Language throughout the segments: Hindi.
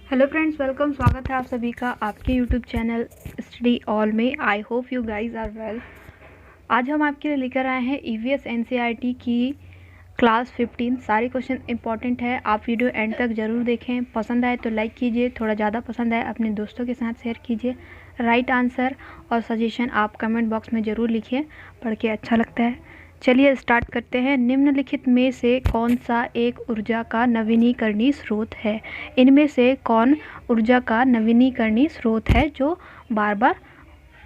Hello friends, welcome. स्वागत है आप सभी का आपके यूट्यूब चैनल स्टडी ऑल में। I hope you guys are well. आज हम आपके लिए लेकर आए हैं ईवीएस एनसीईआरटी की क्लास 15। सारे क्वेश्चन इंपॉर्टेंट है, आप वीडियो एंड तक ज़रूर देखें। पसंद आए तो लाइक कीजिए, थोड़ा ज़्यादा पसंद आए अपने दोस्तों के साथ शेयर कीजिए। राइट आंसर और सजेशन आप कमेंट बॉक्स में ज़रूर लिखिए, पढ़ के अच्छा लगता है। चलिए स्टार्ट करते हैं। निम्नलिखित में से कौन सा एक ऊर्जा का नवीनीकरणीय स्रोत है? इनमें से कौन ऊर्जा का नवीनीकरणीय स्रोत है जो बार बार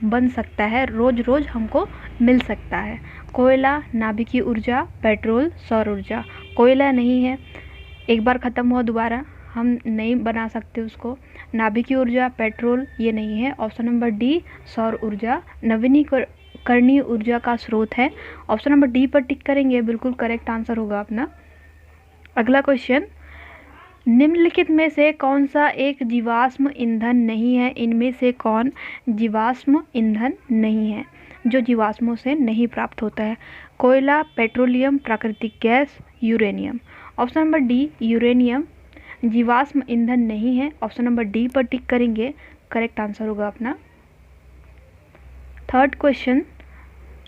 बन सकता है, रोज रोज हमको मिल सकता है? कोयला, नाभिकीय ऊर्जा, पेट्रोल, सौर ऊर्जा। कोयला नहीं है, एक बार ख़त्म हुआ दोबारा हम नहीं बना सकते उसको। नाभिकीय ऊर्जा, पेट्रोल ये नहीं है। ऑप्शन नंबर डी सौर ऊर्जा नवीनीकरणीय ऊर्जा का स्रोत है। ऑप्शन नंबर डी पर टिक करेंगे, बिल्कुल करेक्ट आंसर होगा अपना। अगला क्वेश्चन, निम्नलिखित में से कौन सा एक जीवाश्म ईंधन नहीं है? इनमें से कौन जीवाश्म ईंधन नहीं है जो जीवाश्मों से नहीं प्राप्त होता है? कोयला, पेट्रोलियम, प्राकृतिक gas, uranium. Option number D uranium जीवाश्म ईंधन नहीं है। ऑप्शन नंबर डी पर टिक करेंगे, करेक्ट आंसर होगा अपना। थर्ड क्वेश्चन,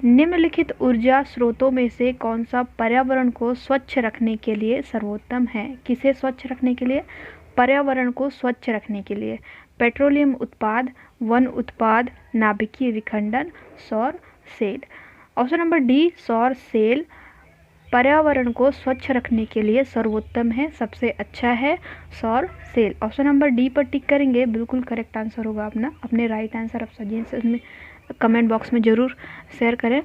निम्नलिखित ऊर्जा स्रोतों में से कौन सा पर्यावरण को स्वच्छ रखने के लिए सर्वोत्तम है? किसे स्वच्छ रखने के लिए? पर्यावरण को स्वच्छ रखने के लिए। पेट्रोलियम उत्पाद, वन उत्पाद, नाभिकीय विखंडन, सौर सेल। ऑप्शन नंबर डी सौर सेल पर्यावरण को स्वच्छ रखने के लिए सर्वोत्तम है, सबसे अच्छा है सौर सेल। ऑप्शन नंबर डी पर टिक करेंगे, बिल्कुल करेक्ट आंसर होगा अपना। अपने राइट आंसर आप सजेशन में कमेंट बॉक्स में ज़रूर शेयर करें।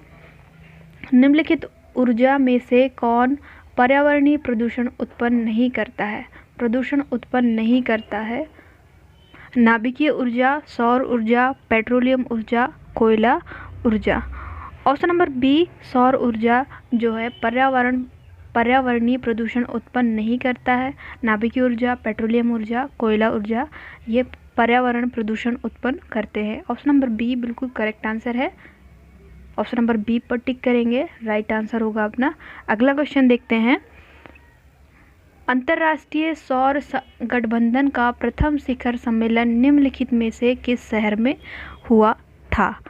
निम्नलिखित ऊर्जा में से कौन पर्यावरणीय प्रदूषण उत्पन्न नहीं करता है? प्रदूषण उत्पन्न नहीं करता है। नाभिकीय ऊर्जा, सौर ऊर्जा, पेट्रोलियम ऊर्जा, कोयला ऊर्जा। ऑप्शन नंबर बी सौर ऊर्जा जो है पर्यावरणीय प्रदूषण उत्पन्न नहीं करता है। नाभिकीय ऊर्जा, पेट्रोलियम ऊर्जा, कोयला ऊर्जा ये पर्यावरण प्रदूषण उत्पन्न करते हैं। ऑप्शन नंबर बी बिल्कुल करेक्ट आंसर है। ऑप्शन नंबर बी पर टिक करेंगे, राइट आंसर होगा अपना। अगला क्वेश्चन देखते हैं। अंतर्राष्ट्रीय सौर गठबंधन का प्रथम शिखर सम्मेलन निम्नलिखित में से किस शहर में हुआ था?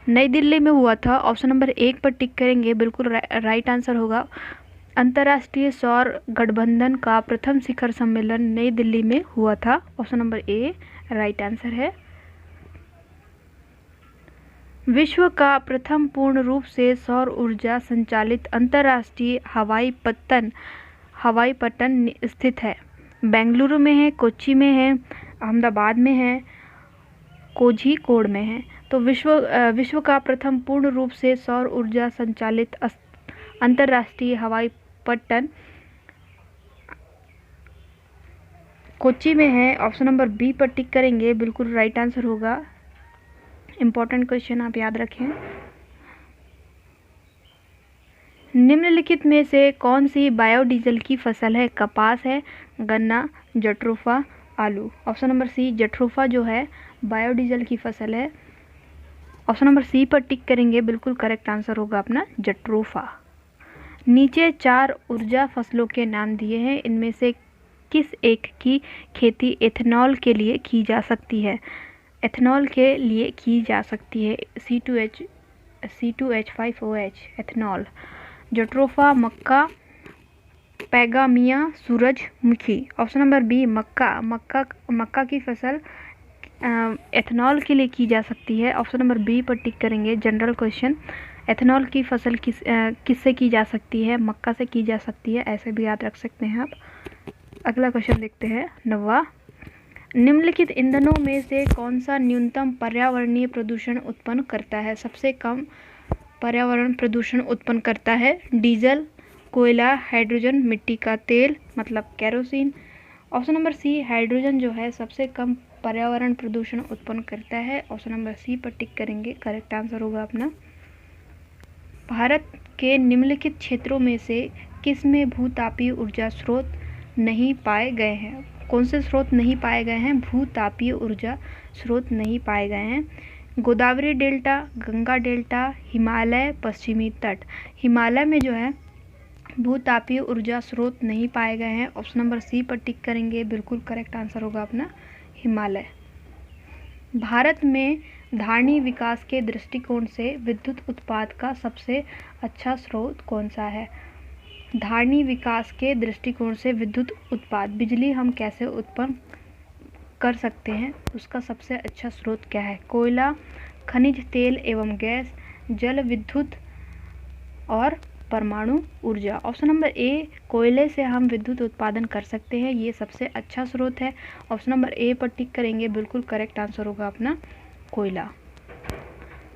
नई दिल्ली में हुआ था। ऑप्शन नंबर एक पर टिक करेंगे, बिल्कुल राइट आंसर होगा। अंतर्राष्ट्रीय सौर गठबंधन का प्रथम शिखर सम्मेलन नई दिल्ली में हुआ था। ऑप्शन नंबर ए राइट आंसर है। विश्व का प्रथम पूर्ण रूप से सौर ऊर्जा संचालित अंतर्राष्ट्रीय हवाई पट्टन स्थित है। बेंगलुरु में है, कोच्चि में है, अहमदाबाद में है, कोझिकोड में है। तो विश्व का प्रथम पूर्ण रूप से सौर ऊर्जा संचालित अंतर्राष्ट्रीय हवाई पट्टन कोच्चि में है। ऑप्शन नंबर बी पर टिक करेंगे, बिल्कुल राइट आंसर होगा। इम्पोर्टेंट क्वेश्चन आप याद रखें। निम्नलिखित में से कौन सी बायोडीजल की फसल है? कपास है, गन्ना, जट्रोफा, आलू। ऑप्शन नंबर सी जट्रोफा जो है बायोडीजल की फसल है। ऑप्शन नंबर सी पर टिक करेंगे, बिल्कुल करेक्ट आंसर होगा अपना जट्रोफा। नीचे 4 ऊर्जा फसलों के नाम दिए हैं, इनमें से किस एक की खेती एथेनॉल के लिए की जा सकती है? एथेनॉल के लिए की जा सकती है C2H5OH एथेनॉल। जट्रोफा, मक्का, पैगामिया, सूरजमुखी। ऑप्शन नंबर बी मक्का की फसल एथेनॉल के लिए की जा सकती है। ऑप्शन नंबर बी पर टिक करेंगे, जनरल क्वेश्चन। एथेनॉल की फसल किससे की जा सकती है? मक्का से की जा सकती है, ऐसे भी याद रख सकते हैं आप। अगला क्वेश्चन देखते हैं, 9वां। निम्नलिखित ईंधनों में से कौन सा न्यूनतम पर्यावरणीय प्रदूषण उत्पन्न करता है? सबसे कम पर्यावरण प्रदूषण उत्पन्न करता है। डीजल, कोयला, हाइड्रोजन, मिट्टी का तेल मतलब kerosene. Option number C hydrogen जो है सबसे कम पर्यावरण प्रदूषण उत्पन्न करता है। ऑप्शन नंबर सी पर टिक करेंगे, करेक्ट आंसर होगा अपना। भारत के निम्नलिखित क्षेत्रों में से किसमें भूतापीय ऊर्जा स्रोत नहीं पाए गए हैं? कौन से स्रोत नहीं पाए गए हैं? भूतापीय ऊर्जा स्रोत नहीं पाए गए हैं। गोदावरी डेल्टा, गंगा डेल्टा, हिमालय, पश्चिमी तट। हिमालय में जो है भूतापीय ऊर्जा स्रोत नहीं पाए गए हैं। ऑप्शन नंबर सी पर टिक करेंगे, बिल्कुल करेक्ट आंसर होगा अपना हिमालय। भारत में धारणी विकास के दृष्टिकोण से विद्युत उत्पाद का सबसे अच्छा स्रोत कौन सा है? धारणी विकास के दृष्टिकोण से विद्युत उत्पाद, बिजली हम कैसे उत्पन्न कर सकते हैं, उसका सबसे अच्छा स्रोत क्या है? कोयला, खनिज तेल एवं गैस, जल विद्युत और परमाणु ऊर्जा। ऑप्शन नंबर ए, कोयले से हम विद्युत उत्पादन कर सकते हैं, ये सबसे अच्छा स्रोत है। ऑप्शन नंबर ए पर टिक करेंगे, बिल्कुल करेक्ट आंसर होगा अपना कोयला।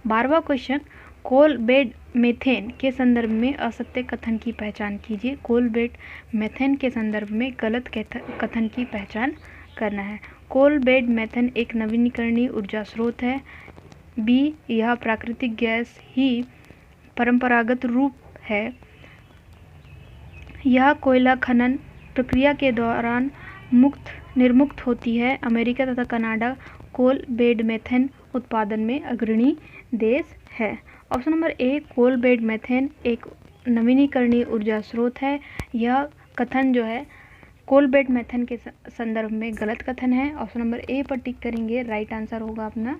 12वां क्वेश्चन, कोल बेड मेथेन के संदर्भ में असत्य कथन की पहचान कीजिए। कोल बेड मेथेन के संदर्भ में गलत कथन की पहचान करना है। कोल बेड मेथेन एक नवीनीकरणीय ऊर्जा स्रोत है। बी, यह प्राकृतिक गैस ही परंपरागत रूप है। यह कोयला खनन प्रक्रिया के दौरान निर्मुक्त होती है। अमेरिका तथा कनाडा कोल बेड मेथेन उत्पादन में अग्रणी देश है। Option number A, coal bed methane एक नवीनीकरणीय ऊर्जा स्रोत है। यह कथन जो है कोल बेड मेथेन के संदर्भ में गलत कथन है। ऑप्शन नंबर ए पर टिक करेंगे, राइट आंसर होगा अपना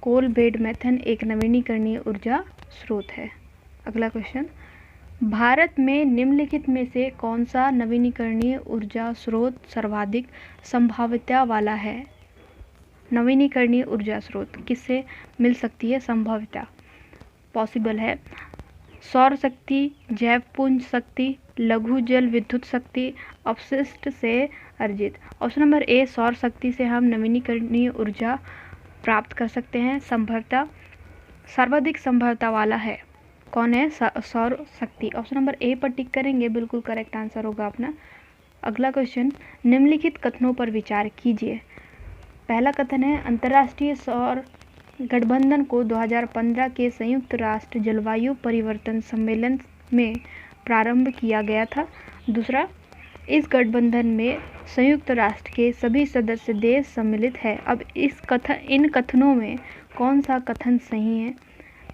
कोल बेड मेथेन एक नवीनीकरणीय ऊर्जा स्रोत है। अगला क्वेश्चन, भारत में निम्नलिखित में से कौन सा नवीनीकरणीय ऊर्जा स्रोत सर्वाधिक संभाव्यता वाला है? नवीनीकरणीय ऊर्जा स्रोत किससे मिल सकती है संभाव्यता, पॉसिबल है? सौर शक्ति, जैवपुंज शक्ति, लघु जल विद्युत शक्ति, अपशिष्ट से अर्जित। ऑप्शन नंबर ए, सौर शक्ति से हम नवीनीकरणीय ऊर्जा प्राप्त कर सकते हैं। संभाव्यता सर्वाधिक संभाव्यता वाला है कौन है? सौर शक्ति। ऑप्शन नंबर ए पर टिक करेंगे, बिल्कुल करेक्ट आंसर होगा अपना। अगला क्वेश्चन, निम्नलिखित कथनों पर विचार कीजिए। पहला कथन है, अंतर्राष्ट्रीय सौर गठबंधन को 2015 के संयुक्त राष्ट्र जलवायु परिवर्तन सम्मेलन में प्रारंभ किया गया था। दूसरा, इस गठबंधन में संयुक्त राष्ट्र के सभी सदस्य देश सम्मिलित है। अब इन कथनों में कौन सा कथन सही है?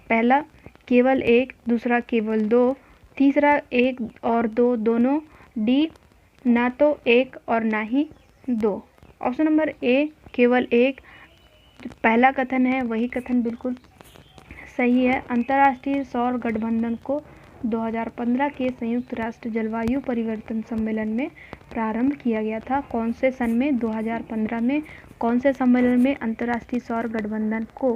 पहला, केवल एक, दूसरा केवल दो, तीसरा एक और दो दोनों, डी, ना तो एक और ना ही दो। ऑप्शन नंबर ए, केवल एक, पहला कथन है वही कथन बिल्कुल सही है। अंतर्राष्ट्रीय सौर गठबंधन को 2015 के संयुक्त राष्ट्र जलवायु परिवर्तन सम्मेलन में प्रारंभ किया गया था। कौन से सन में? 2015 में। कौन से सम्मेलन में अंतर्राष्ट्रीय सौर गठबंधन को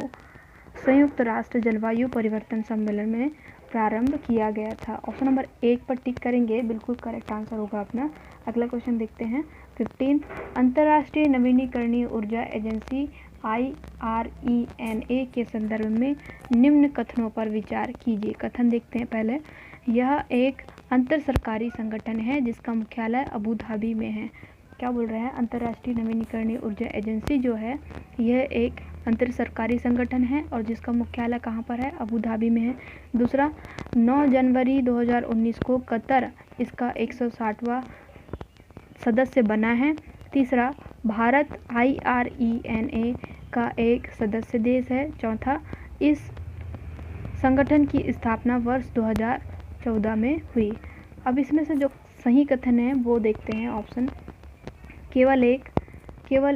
संयुक्त राष्ट्र जलवायु परिवर्तन सम्मेलन में प्रारंभ किया गया था? ऑप्शन नंबर 1 पर टिक करेंगे, बिल्कुल करेक्ट आंसर होगा अपना। अगला क्वेश्चन देखते हैं 15। अंतर्राष्ट्रीय नवीनीकरणीय ऊर्जा एजेंसी IRENA के संदर्भ में निम्न कथनों पर विचार कीजिए। कथन देखते हैं पहले। यह एक अंतर सरकारी संगठन है जिसका मुख्यालय अबू धाबी में है। क्या बोल रहे हैं? अंतर्राष्ट्रीय नवीनीकरणीय ऊर्जा एजेंसी जो है यह एक अंतर सरकारी संगठन है और जिसका मुख्यालय कहाँ पर है? अबू धाबी में है। दूसरा, 9 जनवरी 2019 को कतर इसका 160वां सदस्य बना है। तीसरा, भारत IRENA का एक सदस्य देश है। चौथा, इस संगठन की स्थापना वर्ष 2014 में हुई। अब इसमें से जो सही कथन है वो देखते हैं। ऑप्शन केवल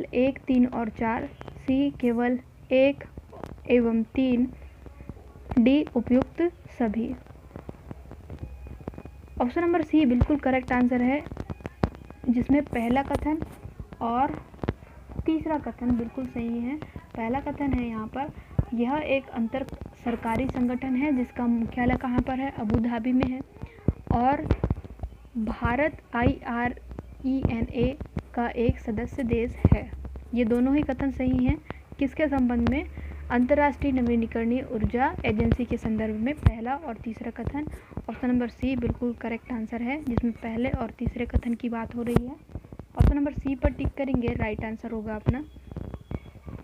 एक, 3 और 4, सी केवल 1 एवं 3, डी उपयुक्त सभी। ऑप्शन नंबर सी बिल्कुल करेक्ट आंसर है, जिसमें पहला कथन और तीसरा कथन बिल्कुल सही है। पहला कथन है यहाँ पर, यह एक अंतर सरकारी संगठन है जिसका मुख्यालय कहाँ पर है? अबू धाबी में है। और भारत IRENA का एक सदस्य देश है। ये दोनों ही कथन सही हैं। किसके संबंध में? अंतर्राष्ट्रीय नवीनीकरणीय ऊर्जा एजेंसी के संदर्भ में पहला और तीसरा कथन। ऑप्शन नंबर सी बिल्कुल करेक्ट आंसर है, जिसमें पहले और तीसरे कथन की बात हो रही है। ऑप्शन नंबर सी पर टिक करेंगे, राइट आंसर होगा अपना।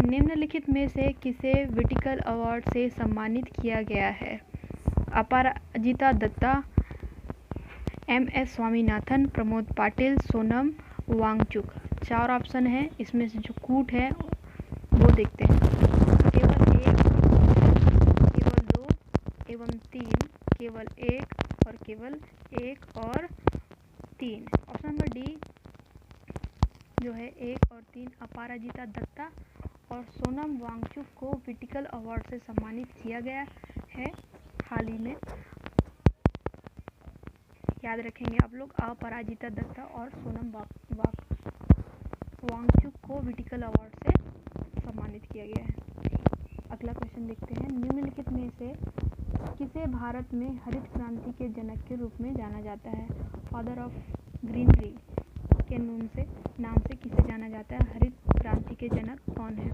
निम्नलिखित में से किसे विटिकल अवार्ड से सम्मानित किया गया है? अपराजिता दत्ता, MS स्वामीनाथन, प्रमोद पाटिल, सोनम वांगचुक। 4 ऑप्शन है, इसमें से जो कूट है वो देखते हैं। केवल 1, केवल 2 एवं 3, केवल 1 और केवल 1 और 3। ऑप्शन नंबर डी जो है 1 और 3, अपराजिता दत्ता और सोनम वांगचुक को विटिकल अवार्ड से सम्मानित किया गया है हाल ही में। याद रखेंगे आप लोग, अपराजिता दत्ता और सोनम वांगचुक को विटिकल अवार्ड से सम्मानित किया गया है। अगला क्वेश्चन देखते हैं। निम्नलिखित में से किसे भारत में हरित क्रांति के जनक के रूप में जाना जाता है? फादर ऑफ ग्रीनरी के नाम से किसे जाना जाता है? हरित क्रांति के जनक कौन है?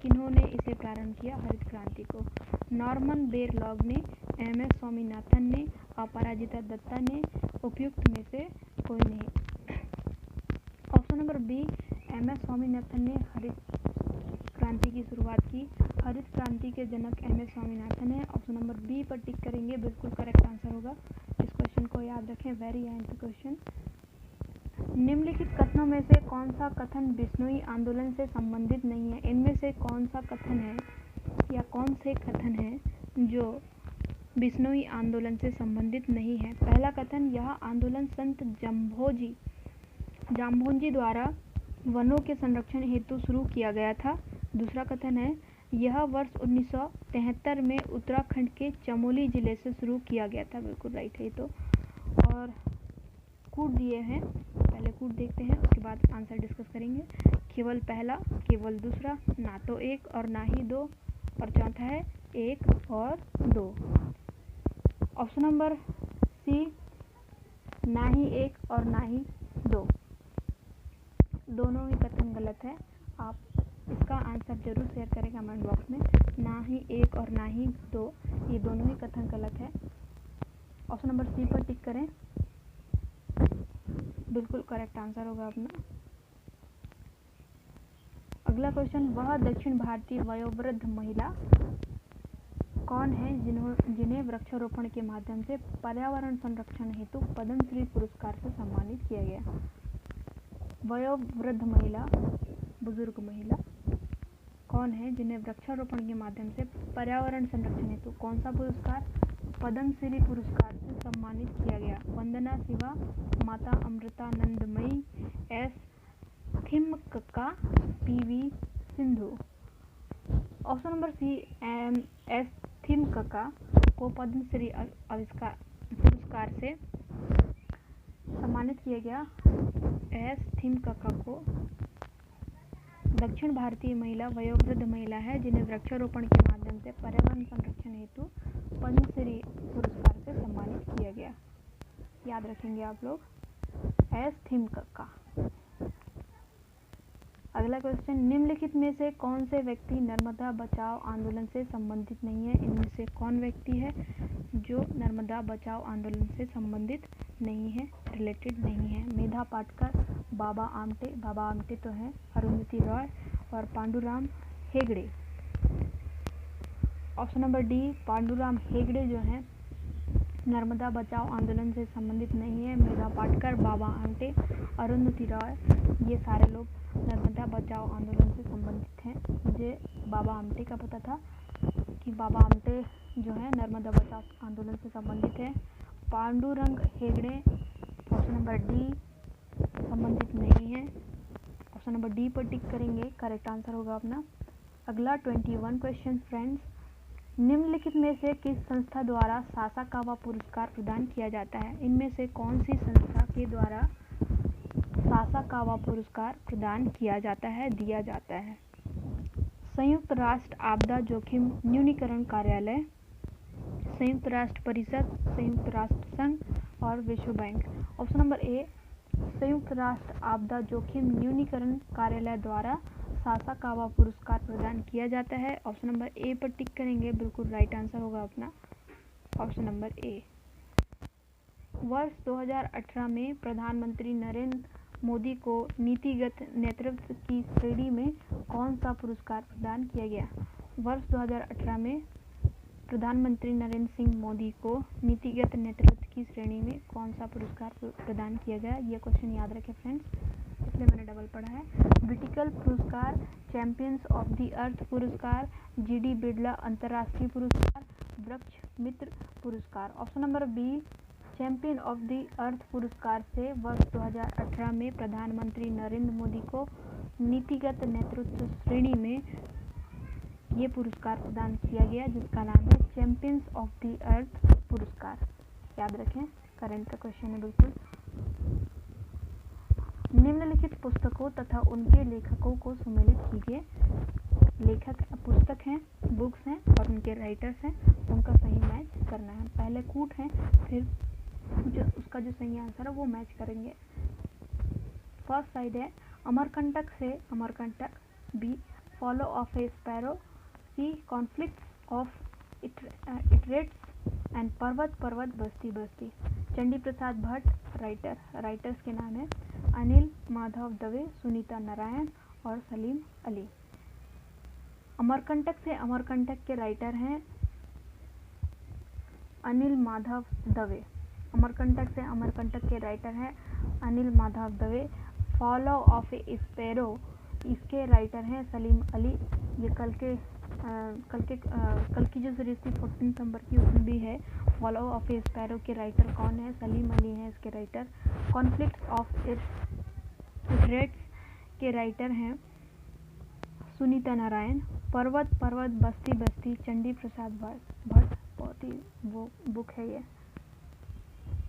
किन्होंने इसे प्रारंभ किया हरित क्रांति को? नॉर्मन बोरलॉग ने, एम.एस. स्वामीनाथन ने, अपराजिता दत्ता ने, उपयुक्त में से कोई नहीं। Option number B, M S. Swaminathan ने हरित क्रांति की शुरुआत की। हरित क्रांति के जनक एम.एस. स्वामीनाथन है। ऑप्शन नंबर बी पर टिक करेंगे, बिल्कुल करेक्ट आंसर होगा। इस क्वेश्चन को याद रखें, वेरी एंड क्वेश्चन। निम्नलिखित कथनों में से कौन सा कथन बिश्नोई आंदोलन से संबंधित नहीं है? इनमें से कौन सा कथन है या कौन से कथन हैं जो बिश्नोई आंदोलन से संबंधित नहीं है? पहला कथन, यह आंदोलन संत जाम्भोजी द्वारा वनों के संरक्षण हेतु शुरू किया गया था। दूसरा कथन है, यह वर्ष 1973 में उत्तराखंड के चमोली जिले से शुरू किया गया था। बिल्कुल राइट है ये तो। और कूट दिए हैं, पहले कूट देखते हैं, उसके बाद आंसर डिस्कस करेंगे। केवल पहला, केवल दूसरा, ना तो 1 और ना ही 2, और चौथा है 1 और 2। ऑप्शन नंबर सी, ना ही 1 और ना ही 2, दोनों ही कथन गलत है। आप इसका आंसर जरूर शेयर करें कमेंट बॉक्स में। ना ही 1 और ना ही 2, ये दोनों ही कथन गलत है। ऑप्शन नंबर सी पर टिक करें, बिल्कुल करेक्ट आंसर होगा अपना। अगला क्वेश्चन, वह दक्षिण भारतीय वयोवृद्ध महिला कौन है जिन्हें वृक्षारोपण के माध्यम से पर्यावरण संरक्षण हेतु पद्मश्री पुरस्कार से सम्मानित किया गया? वयोवृद्ध महिला, बुजुर्ग महिला कौन है जिन्हें वृक्षारोपण के माध्यम से पर्यावरण संरक्षण हेतु कौन सा पुरस्कार? पद्मश्री पुरस्कार से सम्मानित किया गया? Vandana Shiva, Mata Amritanandamayi, S. Thimmakka, PV. Sindhu. Option number C, S. Thimmakka को पद्मश्री पुरस्कार से सम्मानित किया गया। एस. थिम्मक्का को दक्षिण भारतीय महिला वयोवृद्ध महिला है जिन्हें वृक्षारोपण के माध्यम से पर्यावरण संरक्षण हेतु पद्मश्री पुरस्कार से सम्मानित किया गया। याद रखेंगे आप लोग, एस. थिम्मक्का। अगला क्वेश्चन, निम्नलिखित में से कौन से व्यक्ति नर्मदा बचाओ आंदोलन से संबंधित नहीं है? इनमें से कौन व्यक्ति है जो नर्मदा बचाओ आंदोलन से संबंधित नहीं है, रिलेटेड नहीं है? मेधा पाटकर, बाबा आमटे तो हैं, अरुंधति रॉय और Panduram Hegde. Option number D, Panduram Hegde जो हैं नर्मदा बचाओ आंदोलन से संबंधित नहीं है। मेधा पाटकर, बाबा आमटे, अरुंधति रॉय, ये सारे लोग नर्मदा बचाओ आंदोलन से संबंधित हैं। मुझे बाबा आमटे का पता था कि बाबा आमटे जो है नर्मदा बचाओ आंदोलन से संबंधित है। Pandurang Hegde, option number D, संबंधित नहीं है। ऑप्शन नंबर डी पर टिक करेंगे, करेक्ट आंसर होगा अपना। अगला 21 क्वेश्चन फ्रेंड्स, निम्नलिखित में से किस संस्था द्वारा सासाकावा पुरस्कार प्रदान किया जाता है? इनमें से कौन सी संस्था के द्वारा सासाकावा पुरस्कार प्रदान किया जाता है, दिया जाता है? संयुक्त राष्ट्र आपदा जोखिम न्यूनीकरण कार्यालय, संयुक्त राष्ट्र परिषद, संयुक्त राष्ट्र संघ और विश्व बैंक। ऑप्शन नंबर ए, संयुक्त राष्ट्र आपदा जोखिम न्यूनीकरण कार्यालय द्वारा सासाकावा पुरस्कार प्रदान किया जाता है। ऑप्शन नंबर ए पर टिक करेंगे, बिल्कुल राइट आंसर होगा अपना ऑप्शन नंबर ए। वर्ष 2018 में प्रधानमंत्री नरेंद्र मोदी को नीतिगत नेतृत्व की श्रेणी में कौन सा पुरस्कार प्रदान किया गया? वर्ष 2018 में प्रधानमंत्री नरेंद्र सिंह मोदी को नीतिगत नेतृत्व की श्रेणी में कौन सा पुरस्कार प्रदान किया गया? ये क्वेश्चन याद रखें फ्रेंड्स, इसलिए मैंने डबल पढ़ा है। विटिकल पुरस्कार, चैंपियंस ऑफ द अर्थ पुरस्कार, जी.डी. बिड़ला अंतर्राष्ट्रीय पुरस्कार, वृक्ष मित्र पुरस्कार। Option number B champion of the earth पुरस्कार से वर्ष 2018 में प्रधानमंत्री नरेंद्र मोदी को नीतिगत नेतृत्व श्रेणी में ये पुरस्कार प्रदान किया गया, जिसका नाम है चैंपियंस ऑफ द अर्थ पुरस्कार। याद रखें, करंट का क्वेश्चन है बिल्कुल। निम्नलिखित पुस्तकों तथा उनके लेखकों को सम्मिलित कीजिए। लेखक पुस्तक हैं, बुक्स हैं और उनके राइटर्स हैं, उनका सही मैच करना है। पहले कूट हैं, फिर जो उसका जो सही आंसर है वो मैच करेंगे। फर्स्ट साइड है अमरकंटक से Amarkantak, B follow of a sparrow, C conflicts of iterates and पर्वत पर्वत बस्ती बस्ती। चंडी प्रसाद भट्ट राइटर, राइटर्स के नाम है अनिल माधव दवे, सुनीता नारायण और सलीम अली। अमरकंटक से अमरकंटक के राइटर हैं अनिल माधव दवे। अमरकंटक से अमरकंटक के राइटर हैं Anil Madhav Dave. Follow of a sparrow, इसके राइटर हैं सलीम अली। ये कल की जो सीरीज थी 14 नंबर की, उसमें भी है। फॉलो ऑफ ए स्पैरो के राइटर कौन है? सलीम अली हैं इसके राइटर। कॉन्फ्लिक्ट ऑफ इटरेट्स के राइटर हैं सुनीता नारायण। पर्वत पर्वत बस्ती बस्ती चंडी प्रसाद भट्ट, बहुत ही वो बुक है, ये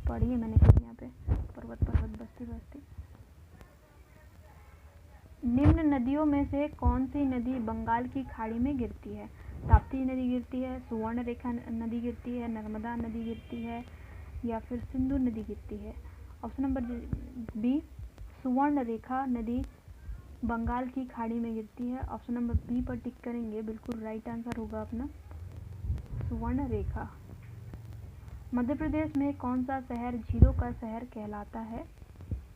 पढ़ी है मैंने कहीं यहाँ पे, पर्वत पर्वत बस्ती बस्ती। निम्न नदियों में से कौन सी नदी बंगाल की खाड़ी में गिरती है? ताप्ती नदी गिरती है, सुवर्ण रेखा नदी गिरती है, नर्मदा नदी गिरती है या फिर सिंधु नदी गिरती है? ऑप्शन नंबर बी सुवर्ण रेखा नदी बंगाल की खाड़ी में गिरती है। ऑप्शन नंबर बी पर टिक करेंगे, बिल्कुल राइट आंसर होगा अपना सुवर्ण रेखा। मध्य प्रदेश में कौन सा शहर झीलों का शहर कहलाता है?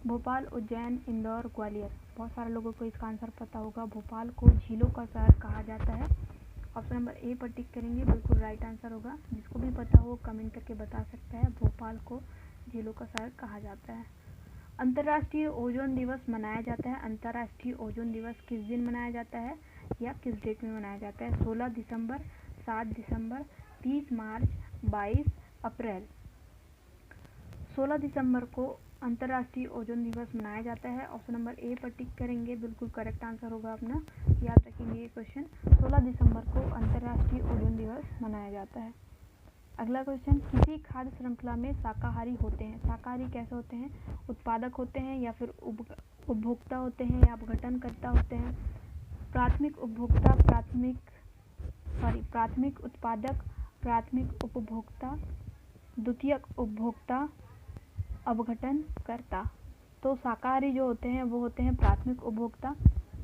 भोपाल, उज्जैन, इंदौर, ग्वालियर। बहुत सारे लोगों को इसका आंसर पता होगा। भोपाल को झीलों का शहर कहा जाता है। ऑप्शन नंबर ए पर टिक करेंगे, बिल्कुल राइट आंसर होगा। जिसको भी पता हो कमेंट करके बता सकता है। भोपाल को झीलों का शहर कहा जाता है। अंतर्राष्ट्रीय ओजोन दिवस मनाया जाता है। अंतर्राष्ट्रीय ओजोन दिवस किस दिन मनाया जाता है या किस डेट में मनाया जाता है? 16 दिसंबर, 7 दिसंबर, 30 मार्च, 22 अप्रैल। 16 दिसंबर को अंतर्राष्ट्रीय ओजोन दिवस मनाया जाता है। ऑप्शन नंबर ए पर टिक करेंगे, बिल्कुल करेक्ट आंसर होगा अपना। याद रखेंगे ये क्वेश्चन, 16 दिसंबर को अंतर्राष्ट्रीय ओजोन दिवस मनाया जाता है। अगला क्वेश्चन, किसी खाद्य श्रृंखला में शाकाहारी होते हैं। शाकाहारी कैसे होते हैं? उत्पादक होते हैं या फिर उपभोक्ता होते हैं या अपघटनकर्ता होते हैं? प्राथमिक उपभोक्ता, प्राथमिक उत्पादक, प्राथमिक उपभोक्ता, द्वितीयक उपभोक्ता, अपघटनकर्ता। तो शाकाहारी जो होते हैं वो होते हैं प्राथमिक उपभोक्ता।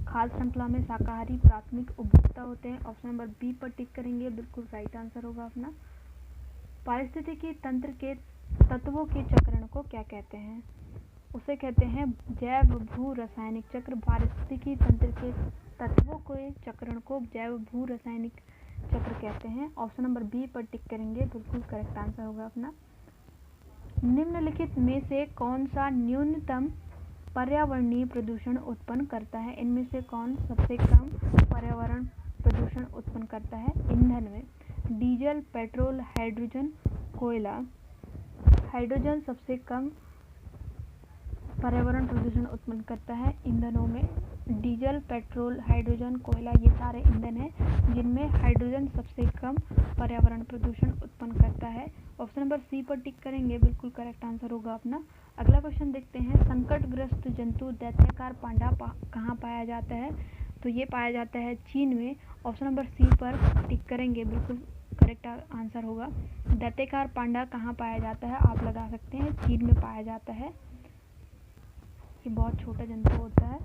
खाद्य श्रृंखला में शाकाहारी प्राथमिक उपभोक्ता होते हैं। ऑप्शन नंबर बी पर टिक करेंगे, बिल्कुल राइट आंसर होगा अपना। पारिस्थितिकी तंत्र के तत्वों के चक्रण को क्या कहते हैं? उसे कहते हैं जैव भू रासायनिक चक्र। पारिस्थितिकी तंत्र के तत्वों के चक्रण को जैव भू रासायनिक चक्र कहते हैं। ऑप्शन नंबर बी पर टिक करेंगे, बिल्कुल करेक्ट आंसर होगा अपना। निम्नलिखित में से कौन सा न्यूनतम पर्यावरणीय प्रदूषण उत्पन्न करता है? इनमें से कौन सबसे कम पर्यावरण प्रदूषण उत्पन्न करता है? ईंधन में डीजल, पेट्रोल, हाइड्रोजन, कोयला। हाइड्रोजन सबसे कम पर्यावरण प्रदूषण उत्पन्न करता है ईंधनों में। डीजल, पेट्रोल, हाइड्रोजन, कोयला ये सारे ईंधन हैं जिनमें हाइड्रोजन सबसे कम पर्यावरण प्रदूषण उत्पन्न करता है। ऑप्शन नंबर सी पर टिक करेंगे, बिल्कुल करेक्ट आंसर होगा अपना। अगला क्वेश्चन देखते हैं, संकटग्रस्त जंतु दैत्याकार पांडा कहाँ पाया जाता है? तो ये पाया जाता है चीन में। ऑप्शन नंबर सी पर टिक करेंगे, बिल्कुल करेक्ट आंसर होगा। दैत्याकार पांडा कहाँ पाया जाता है? आप लगा सकते हैं, चीन में पाया जाता है। ये बहुत छोटा जंतु होता है।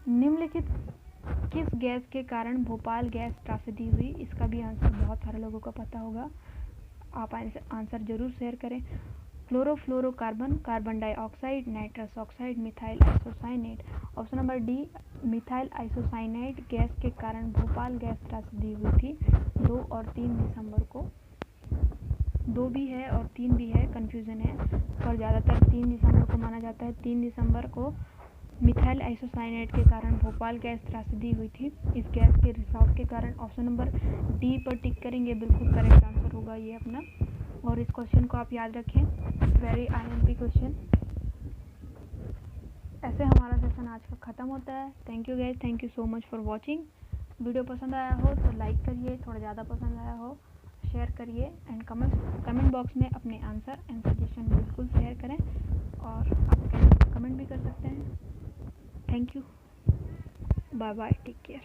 निम्नलिखित किस गैस के कारण भोपाल गैस त्रासदी हुई? इसका भी आंसर बहुत सारे लोगों को पता होगा। आप आंसर जरूर शेयर करें। Chlorofluorocarbon, carbon dioxide, nitrous oxide, methyl isocyanate. Option number D methyl isocyanate gas के कारण भोपाल गैस त्रासदी हुई थी 2 और 3 दिसंबर को। 2 भी है और 3 भी है, कन्फ्यूज़न है, पर ज़्यादातर 3 दिसंबर को माना जाता है। 3 दिसंबर को मिथाइल आइसोसाइनेट के कारण भोपाल गैस त्रासदी हुई थी। इस गैस के रिसाव के कारण ऑप्शन नंबर डी पर टिक करेंगे, बिल्कुल करेक्ट आंसर होगा ये अपना। और इस क्वेश्चन को आप याद रखें, वेरी IMP क्वेश्चन। ऐसे हमारा सेशन आज का ख़त्म होता है। Thank you guys, thank you so much for watching. Video पसंद आया हो तो लाइक करिए, थोड़ा ज़्यादा पसंद आया हो शेयर करिए, एंड कमेंट बॉक्स में अपने आंसर एंड सजेशन बिल्कुल शेयर करें, और आप कमेंट भी कर सकते हैं। Thank you, bye bye, take care.